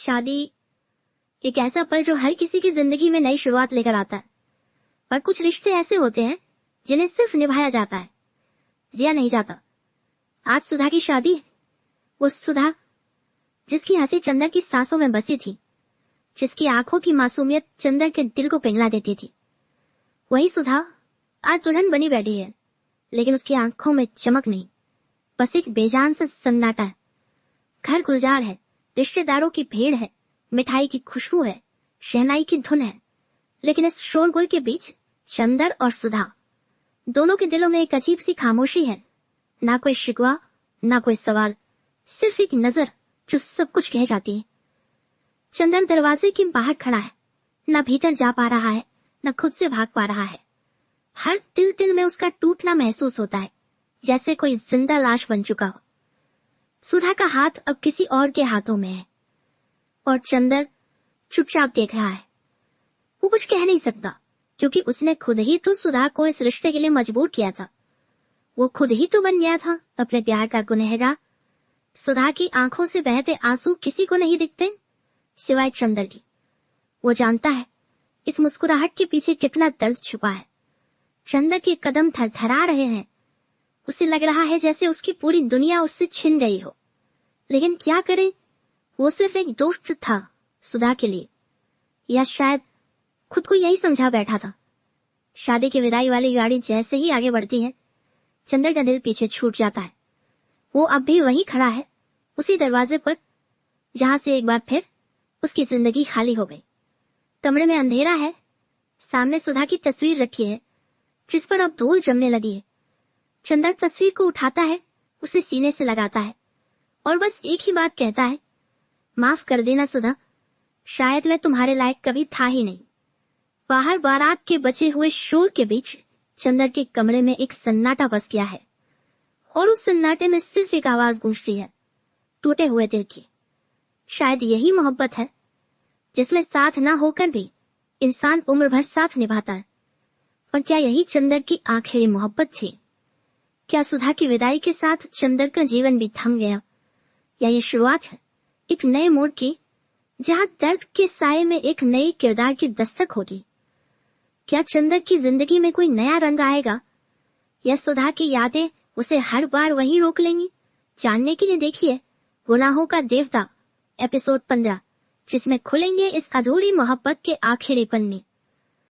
शादी एक ऐसा पल जो हर किसी की जिंदगी में नई शुरुआत लेकर आता है, पर कुछ रिश्ते ऐसे होते हैं जिन्हें सिर्फ निभाया जाता है, जिया नहीं जाता। आज सुधा की शादी है। वो सुधा जिसकी हंसी चंदर की सांसों में बसी थी, जिसकी आंखों की मासूमियत चंदर के दिल को पिघला देती थी, वही सुधा आज दुल्हन बनी बैठी है। लेकिन उसकी आंखों में चमक नहीं, बस एक बेजान सा सन्नाटा है। घर गुलजार है, रिश्तेदारों की भीड़ है, मिठाई की खुशबू है, शहनाई की धुन है, लेकिन इस शोरगुल के बीच चंदर और सुधा दोनों के दिलों में एक अजीब सी खामोशी है। ना कोई शिकवा, ना कोई सवाल, सिर्फ एक नजर जो सब कुछ कह जाती है। चंदर दरवाजे के बाहर खड़ा है, न भीतर जा पा रहा है, न खुद से भाग पा रहा है। हर तिल तिल में उसका टूटना महसूस होता है, जैसे कोई जिंदा लाश बन चुका हो। सुधा का हाथ अब किसी और के हाथों में है और चंदर चुपचाप देख रहा है। वो कुछ कह नहीं सकता, क्योंकि उसने खुद ही तो सुधा को इस रिश्ते के लिए मजबूर किया था। वो खुद ही तो बन गया था अपने प्यार का गुनहगार। सुधा की आंखों से बहते आंसू किसी को नहीं दिखते सिवाय चंदर की। वो जानता है इस मुस्कुराहट के पीछे कितना दर्द छुपा है। चंदर के कदम थरथरा रहे हैं। उसे लग रहा है जैसे उसकी पूरी दुनिया उससे छिन गई हो। लेकिन क्या करे, वो सिर्फ एक दोस्त था सुधा के लिए, या शायद खुद को यही समझा बैठा था। शादी की विदाई वाली गाड़ी जैसे ही आगे बढ़ती है, चंदर का दिल पीछे छूट जाता है। वो अब भी वहीं खड़ा है, उसी दरवाजे पर जहां से एक बार फिर उसकी जिंदगी खाली हो गई। कमरे में अंधेरा है, सामने सुधा की तस्वीर रखी है जिस पर अब धूल जमने लगी है। चंदर तस्वीर को उठाता है, उसे सीने से लगाता है और बस एक ही बात कहता है, माफ कर देना सुधा, शायद मैं तुम्हारे लायक कभी था ही नहीं। बाहर बारात के बचे हुए शोर के बीच चंदर के कमरे में एक सन्नाटा बस गया है और उस सन्नाटे में सिर्फ एक आवाज गूंजती है, टूटे हुए दिल की। शायद यही मोहब्बत है जिसमें साथ ना होकर भी इंसान उम्र भर साथ निभाता है। और क्या यही चंदर की आखिरी मोहब्बत थी? क्या सुधा की विदाई के साथ चंदर का जीवन भी थम गया, या ये शुरुआत है एक नए मोड़ की, जहां दर्द के साये में एक नई किरदार की दस्तक होगी? क्या चंदर की जिंदगी में कोई नया रंग आएगा, या सुधा की यादें उसे हर बार वहीं रोक लेंगी? जानने के लिए देखिए गुनाहों का देवता एपिसोड 15, जिसमें खुलेंगे इस अधूरी मोहब्बत के आखिरी पन्ने।